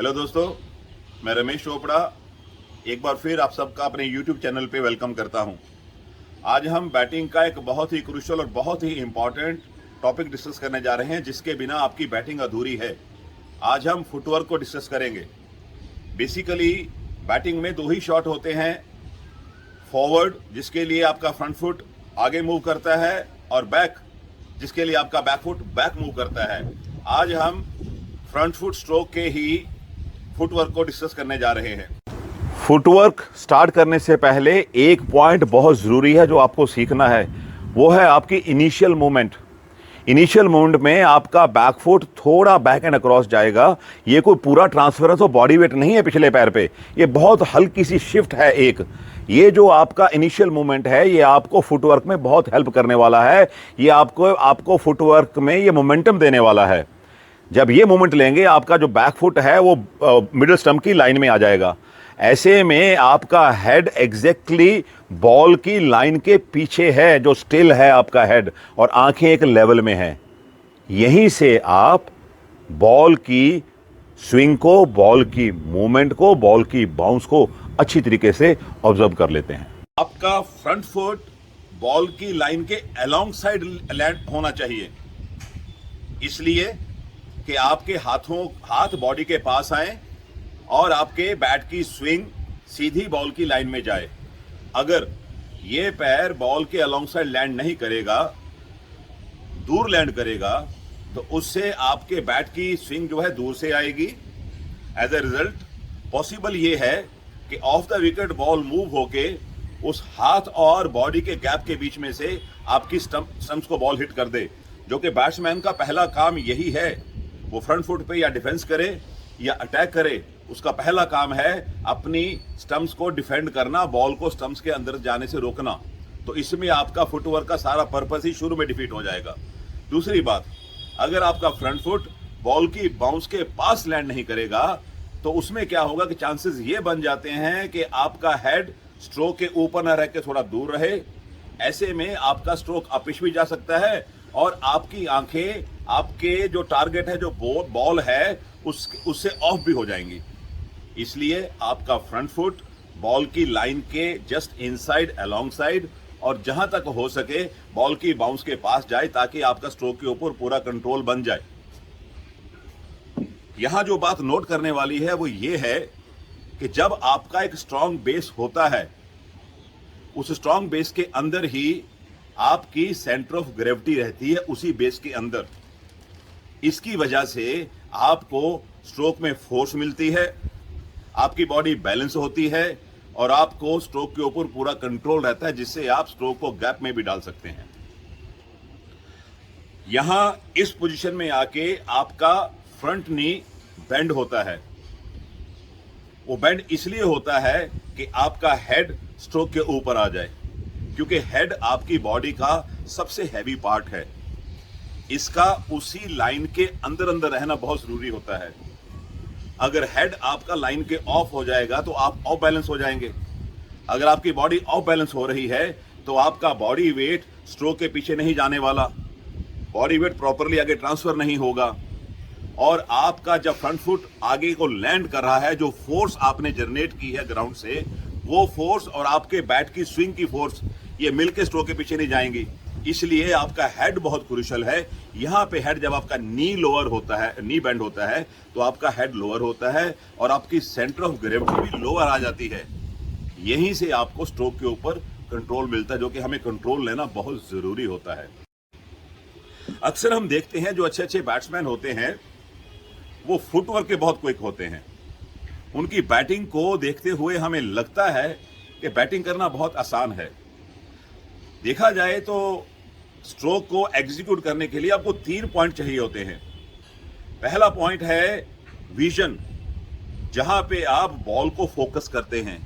Hello दोस्तों, मैं रमेश चोपड़ा एक बार फिर आप सबका अपने यूट्यूब चैनल पे वेलकम करता हूं। आज हम बैटिंग का एक बहुत ही क्रूशियल और बहुत ही इंपॉर्टेंट टॉपिक डिस्कस करने जा रहे हैं, जिसके बिना आपकी बैटिंग अधूरी है। आज हम फुटवर्क को डिस्कस करेंगे। बेसिकली बैटिंग में दो ही शॉट होते हैं, फॉरवर्ड जिसके लिए आपका फ्रंट फुट आगे मूव करता है और बैक जिसके लिए आपका बैक फुट बैक मूव करता है। आज हम फ्रंट फुट स्ट्रोक के ही फुटवर्क को डिस्कस करने जा रहे हैं। फुटवर्क स्टार्ट करने से पहले एक पॉइंट बहुत ज़रूरी है जो आपको सीखना है, वो है आपकी इनिशियल मूवमेंट। इनिशियल मूवमेंट में आपका बैक फुट थोड़ा बैक एंड अक्रॉस जाएगा। ये कोई पूरा ट्रांसफरेंस और बॉडी वेट नहीं है पिछले पैर पे, ये बहुत हल्की सी शिफ्ट है एक। ये जो आपका इनिशियल मूवमेंट है ये आपको फुटवर्क में बहुत हेल्प करने वाला है। ये आपको फुटवर्क में ये मोमेंटम देने वाला है। जब ये मूवमेंट लेंगे आपका जो बैक फुट है वो मिडिल स्टंप की लाइन में आ जाएगा। ऐसे में आपका हेड एग्जैक्टली बॉल की लाइन के पीछे है, जो स्टिल है आपका हेड, और आंखें एक लेवल में हैं। यहीं से आप बॉल की स्विंग को, बॉल की मूवमेंट को, बॉल की बाउंस को अच्छी तरीके से ऑब्जर्व कर लेते हैं। आपका फ्रंट फुट बॉल की लाइन के अलोंग साइड लैंड होना चाहिए, इसलिए कि आपके हाथ बॉडी के पास आए और आपके बैट की स्विंग सीधी बॉल की लाइन में जाए। अगर ये पैर बॉल के अलोंग साइड लैंड नहीं करेगा, दूर लैंड करेगा, तो उससे आपके बैट की स्विंग जो है दूर से आएगी। एज ए रिजल्ट पॉसिबल ये है कि of the wicket ball move होके उस हाथ और बॉडी के गैप के बीच में से आपकी स्टंप्स को बॉल हिट कर दे, जो कि बैट्समैन का पहला काम यही है। वो फ्रंट फुट पे या डिफेंस करे या अटैक करे, उसका पहला काम है अपनी स्टंप्स को डिफेंड करना, बॉल को स्टंप्स के अंदर जाने से रोकना। तो इसमें आपका फुटवर्क का सारा पर्पस ही शुरू में डिफीट हो जाएगा। दूसरी बात, अगर आपका फ्रंट फुट बॉल की बाउंस के पास लैंड नहीं करेगा तो उसमें क्या होगा कि चांसेस ये बन जाते हैं कि आपका हेड स्ट्रोक के ऊपर न रह के थोड़ा दूर रहे। ऐसे में आपका स्ट्रोक अपिश भी जा सकता है और आपकी आंखें आपके जो टारगेट है, जो बॉल है, उससे ऑफ भी हो जाएंगी। इसलिए आपका फ्रंट फुट बॉल की लाइन के जस्ट इनसाइड, अलोंग साइड, और जहां तक हो सके बॉल की बाउंस के पास जाए, ताकि आपका स्ट्रोक के ऊपर पूरा कंट्रोल बन जाए। यहां जो बात नोट करने वाली है वो ये है कि जब आपका एक स्ट्रांग बेस होता है, उस स्ट्रांग बेस के अंदर ही आपकी सेंटर ऑफ ग्रेविटी रहती है, उसी बेस के अंदर। इसकी वजह से आपको स्ट्रोक में फोर्स मिलती है, आपकी बॉडी बैलेंस होती है और आपको स्ट्रोक के ऊपर पूरा कंट्रोल रहता है, जिससे आप स्ट्रोक को गैप में भी डाल सकते हैं। यहां इस पोजीशन में आके आपका फ्रंट नी बेंड होता है। वो बेंड इसलिए होता है कि आपका हेड स्ट्रोक के ऊपर आ जाए, क्योंकि हेड आपकी बॉडी का सबसे हैवी पार्ट है। इसका उसी लाइन के अंदर अंदर रहना बहुत जरूरी होता है। अगर हेड आपका लाइन के ऑफ हो जाएगा तो आप ऑफ बैलेंस हो जाएंगे। अगर आपकी बॉडी ऑफ बैलेंस हो रही है तो आपका बॉडी वेट स्ट्रोक के पीछे नहीं जाने वाला, बॉडी वेट प्रॉपरली आगे ट्रांसफर नहीं होगा, और आपका जब फ्रंट फुट आगे को लैंड कर रहा है, जो फोर्स आपने जनरेट की है ग्राउंड से, वो फोर्स और आपके बैट की स्विंग की फोर्स ये मिलके स्ट्रोक के पीछे नहीं जाएंगी। इसलिए आपका हेड बहुत क्रूशियल है। यहां पे हेड, जब आपका नी लोअर होता है, नी बेंड होता है, तो आपका हेड लोअर होता है और आपकी सेंटर ऑफ ग्रेविटी भी लोअर आ जाती है। यहीं से आपको स्ट्रोक के ऊपर कंट्रोल मिलता है, जो कि हमें कंट्रोल लेना बहुत जरूरी होता है। अक्सर हम देखते हैं जो अच्छे अच्छे बैट्समैन होते हैं वो फुटवर्क के बहुत क्विक होते हैं। उनकी बैटिंग को देखते हुए हमें लगता है कि बैटिंग करना बहुत आसान है। देखा जाए तो स्ट्रोक को एग्जीक्यूट करने के लिए आपको 3 पॉइंट चाहिए होते हैं। पहला पॉइंट है विजन, जहां पे आप बॉल को फोकस करते हैं।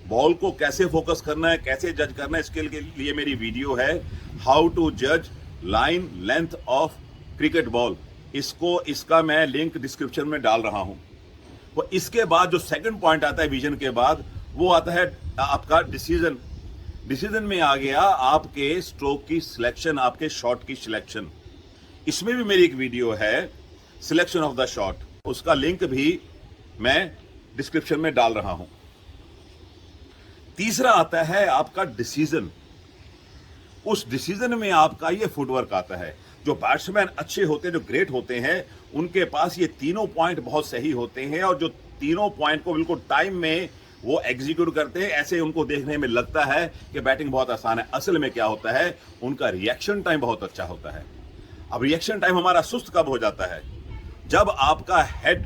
बॉल को कैसे फोकस करना है, कैसे जज करना है, इसके लिए मेरी वीडियो है, हाउ टू जज line length of cricket ball. इसका मैं लिंक डिस्क्रिप्शन में डाल रहा हूं। तो इसके बाद जो सेकंड पॉइंट आता है विजन के बाद, वो आता है आपका डिसीजन। डिसीजन में आ गया आपके स्ट्रोक की सिलेक्शन, आपके शॉट की सिलेक्शन। इसमें भी मेरी एक वीडियो है, सिलेक्शन ऑफ द शॉट, उसका लिंक भी मैं डिस्क्रिप्शन में डाल रहा हूं। तीसरा आता है आपका डिसीजन। उस डिसीजन में आपका ये फुटवर्क आता है। जो बैट्समैन अच्छे होते हैं, जो ग्रेट होते हैं, उनके पास ये तीनों पॉइंट बहुत सही होते हैं और जो तीनों पॉइंट को बिल्कुल टाइम में वो एग्जीक्यूट करते हैं। ऐसे उनको देखने में लगता है कि बैटिंग बहुत आसान है। असल में क्या होता है, उनका रिएक्शन टाइम बहुत अच्छा होता है। अब रिएक्शन टाइम हमारा सुस्त कब हो जाता है? जब आपका हेड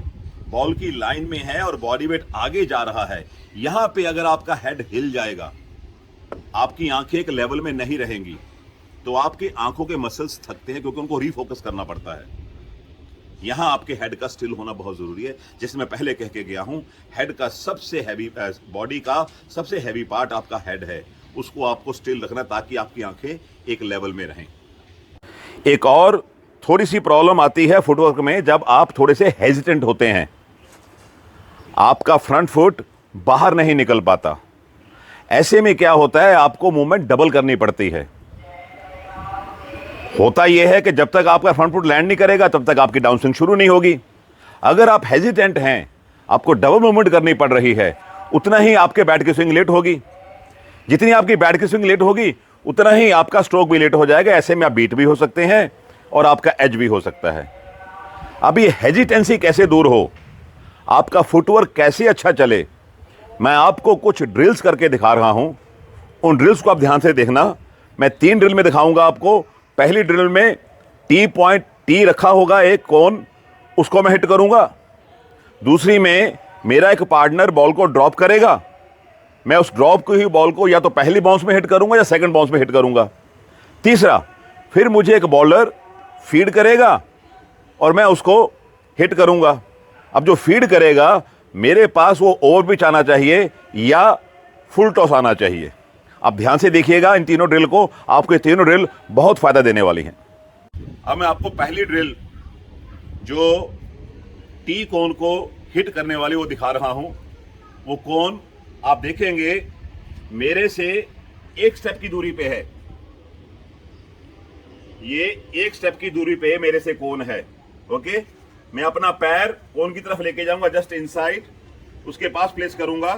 बॉल की लाइन में है और बॉडी वेट आगे जा रहा है। यहां पे अगर आपका हेड हिल जाएगा, आपकी आंखें एक लेवल में नहीं रहेंगी, तो आपकी आंखों के मसल्स थकते हैं क्योंकि उनको रीफोकस करना पड़ता है। यहां आपके हेड का स्टिल होना बहुत जरूरी है। जैसे मैं पहले कह के गया हूं, हेड का सबसे हैवी, बॉडी का सबसे हैवी पार्ट आपका हेड है। उसको आपको स्टिल रखना ताकि आपकी आंखें एक लेवल में रहें। एक और थोड़ी सी प्रॉब्लम आती है फुटवर्क में, जब आप थोड़े से हेजिटेंट होते हैं, आपका फ्रंट फुट बाहर नहीं निकल पाता। ऐसे में क्या होता है, आपको मूवमेंट डबल करनी पड़ती है। होता यह है कि जब तक आपका फ्रंट फुट लैंड नहीं करेगा तब तक आपकी डाउन स्विंग शुरू नहीं होगी। अगर आप हेजिटेंट हैं, आपको डबल मूवमेंट करनी पड़ रही है, उतना ही आपके बैट की स्विंग लेट होगी। जितनी आपकी बैट की स्विंग लेट होगी उतना ही आपका स्ट्रोक भी लेट हो जाएगा। ऐसे में आप बीट भी हो सकते हैं और आपका एज भी हो सकता है। अब ये हेजिटेंसी कैसे दूर हो, आपका फुटवर्क कैसे अच्छा चले, मैं आपको कुछ ड्रिल्स करके दिखा रहा हूं। उन ड्रिल्स को आप ध्यान से देखना। मैं 3 ड्रिल में दिखाऊंगा आपको। पहली ड्रिल में टी रखा होगा, एक कोन, उसको मैं हिट करूंगा। दूसरी में मेरा एक पार्टनर बॉल को ड्रॉप करेगा। मैं उस ड्रॉप को ही बॉल को या तो पहली बाउंस में हिट करूंगा या सेकंड बाउंस में हिट करूंगा। तीसरा, फिर मुझे एक बॉलर फीड करेगा और मैं उसको हिट करूंगा। अब जो फीड करेगा, मेरे पास वो ओवर पिच आना चाहिए या फुल टॉस आना चाहिए। आप ध्यान से देखिएगा इन तीनों ड्रिल को, आपको ये तीनों ड्रिल बहुत फायदा देने वाली हैं। अब मैं आपको पहली ड्रिल जो टी कोन को हिट करने वाली वो दिखा रहा हूं। वो कोन आप देखेंगे मेरे से एक स्टेप की दूरी पे है। ये एक स्टेप की दूरी पे मेरे से कोन है। ओके, मैं अपना पैर कोन की तरफ लेके जाऊंगा, जस्ट इनसाइड, उसके पास प्लेस करूंगा।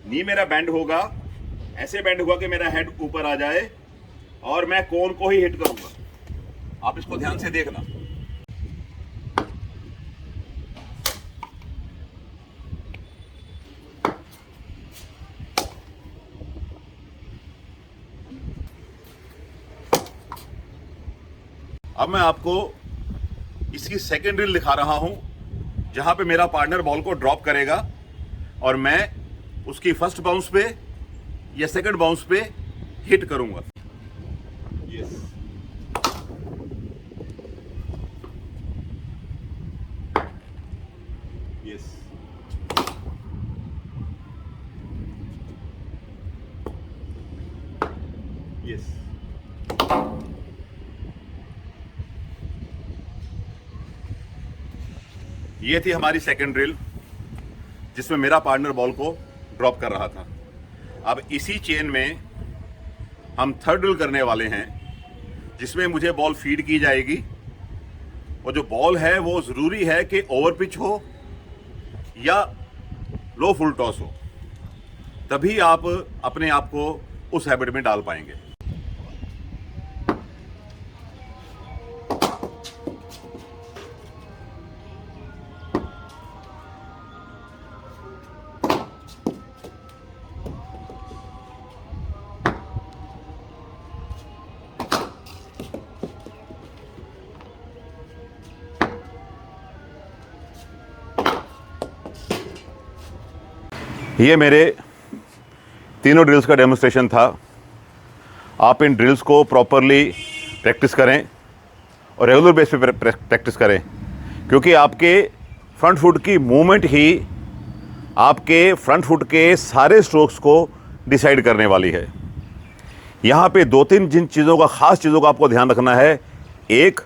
नी मेरा बैंड होगा, ऐसे बैंड हुआ कि मेरा हेड ऊपर आ जाए और मैं कोन को ही हिट करूंगा। आप इसको ध्यान से देखना। अब मैं आपको इसकी सेकेंड ड्रिल दिखा रहा हूं, जहां पे मेरा पार्टनर बॉल को ड्रॉप करेगा और मैं उसकी फर्स्ट बाउंस पे या सेकंड बाउंस पे हिट करूंगा। Yes, yes, yes. ये थी हमारी सेकंड ड्रिल, जिसमें मेरा पार्टनर बॉल को ड्रॉप कर रहा था। अब इसी चेन में हम थर्ड ड्रिल करने वाले हैं, जिसमें मुझे बॉल फीड की जाएगी और जो बॉल है वो ज़रूरी है कि ओवर पिच हो या लो फुल टॉस हो, तभी आप अपने आप को उस हैबिट में डाल पाएंगे। ये मेरे तीनों ड्रिल्स का डेमोन्स्ट्रेशन था। आप इन ड्रिल्स को प्रॉपरली प्रैक्टिस करें और रेगुलर बेस पे प्रैक्टिस करें, क्योंकि आपके फ्रंट फुट की मूवमेंट ही आपके फ्रंट फुट के सारे स्ट्रोक्स को डिसाइड करने वाली है। यहाँ पे 2-3 जिन चीज़ों का, ख़ास चीज़ों का आपको ध्यान रखना है। एक,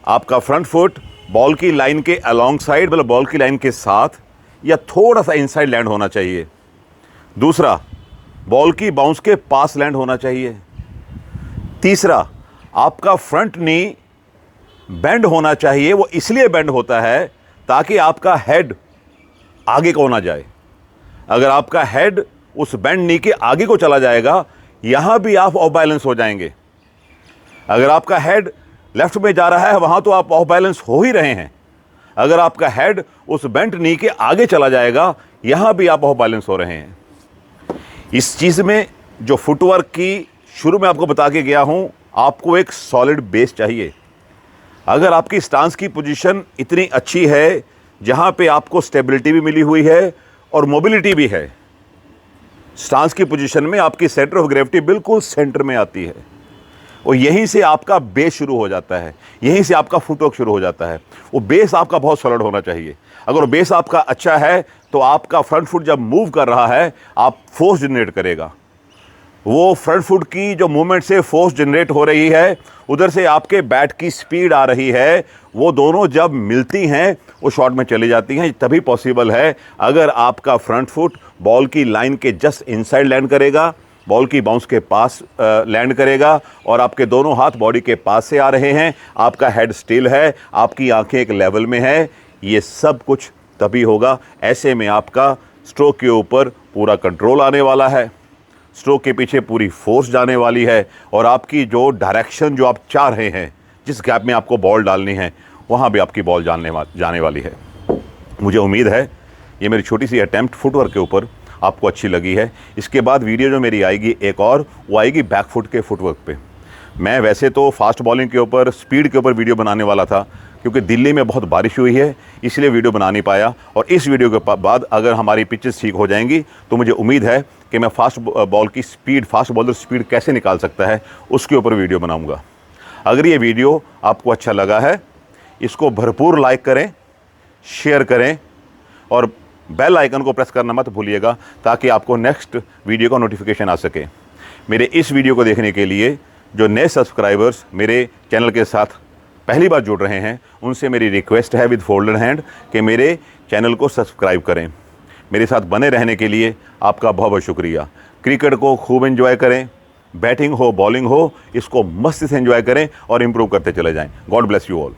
आपका फ्रंट फुट बॉल की लाइन के अलॉन्ग साइड, मतलब बॉल की लाइन के साथ या थोड़ा सा इनसाइड लैंड होना चाहिए। दूसरा, बॉल की बाउंस के पास लैंड होना चाहिए। तीसरा, आपका फ्रंट नी बेंड होना चाहिए। वो इसलिए बेंड होता है ताकि आपका हेड आगे को ना जाए। अगर आपका हेड उस बेंड नी के आगे को चला जाएगा, यहां भी आप ऑफ बैलेंस हो जाएंगे। अगर आपका हेड लेफ्ट में जा रहा है, वहां तो आप ऑफ बैलेंस हो ही रहे हैं। अगर आपका हेड उस बेंट नी के आगे चला जाएगा, यहां भी आप ऑफ बैलेंस हो रहे हैं। इस चीज में जो फुटवर्क की शुरू में आपको बता के गया हूं, आपको एक सॉलिड बेस चाहिए। अगर आपकी स्टांस की पोजीशन इतनी अच्छी है जहां पे आपको स्टेबिलिटी भी मिली हुई है और मोबिलिटी भी है, स्टांस की पोजीशन में आपकी सेंटर ऑफ ग्रेविटी बिल्कुल सेंटर में आती है और यहीं से आपका बेस शुरू हो जाता है, यहीं से आपका फुटवर्क शुरू हो जाता है। वो बेस आपका बहुत सॉलिड होना चाहिए। अगर वो बेस आपका अच्छा है तो आपका फ्रंट फुट जब मूव कर रहा है, आप फोर्स जनरेट करेगा। वो फ्रंट फुट की जो मूवमेंट से फोर्स जनरेट हो रही है, उधर से आपके बैट की स्पीड आ रही है, वो दोनों जब मिलती हैं वो शॉट में चली जाती हैं। तभी पॉसिबल है अगर आपका फ्रंट फुट बॉल की लाइन के जस्ट इनसाइड लैंड करेगा, बॉल की बाउंस के पास लैंड करेगा और आपके दोनों हाथ बॉडी के पास से आ रहे हैं, आपका हेड स्टिल है, आपकी आंखें एक लेवल में है, ये सब कुछ तभी होगा। ऐसे में आपका स्ट्रोक के ऊपर पूरा कंट्रोल आने वाला है, स्ट्रोक के पीछे पूरी फोर्स जाने वाली है और आपकी जो डायरेक्शन जो आप चाह रहे हैं, जिस गैप में आपको बॉल डालनी है, वहाँ भी आपकी बॉल जाने वाली है। मुझे उम्मीद है ये मेरी छोटी सी अटैम्प्ट फुटवर्क के ऊपर आपको अच्छी लगी है। इसके बाद वीडियो जो मेरी आएगी एक और, वो आएगी बैक फुट के फुटवर्क पे। मैं वैसे तो फास्ट बॉलिंग के ऊपर, स्पीड के ऊपर वीडियो बनाने वाला था, क्योंकि दिल्ली में बहुत बारिश हुई है इसलिए वीडियो बना नहीं पाया। और इस वीडियो के बाद अगर हमारी पिचेस ठीक हो जाएंगी तो मुझे उम्मीद है कि मैं फास्ट बॉल की स्पीड, फास्ट बॉलर स्पीड कैसे निकाल सकता है, उसके ऊपर वीडियो बनाऊँगा। अगर ये वीडियो आपको अच्छा लगा है, इसको भरपूर लाइक करें, शेयर करें और बेल आइकन को प्रेस करना मत भूलिएगा, ताकि आपको नेक्स्ट वीडियो का नोटिफिकेशन आ सके। मेरे इस वीडियो को देखने के लिए जो नए सब्सक्राइबर्स मेरे चैनल के साथ पहली बार जुड़ रहे हैं, उनसे मेरी रिक्वेस्ट है विद फोल्डेड हैंड कि मेरे चैनल को सब्सक्राइब करें। मेरे साथ बने रहने के लिए आपका बहुत बहुत शुक्रिया। क्रिकेट को खूब एंजॉय करें, बैटिंग हो बॉलिंग हो, इसको मस्ती से एंजॉय करें और इम्प्रूव करते चले जाएं। God bless you all.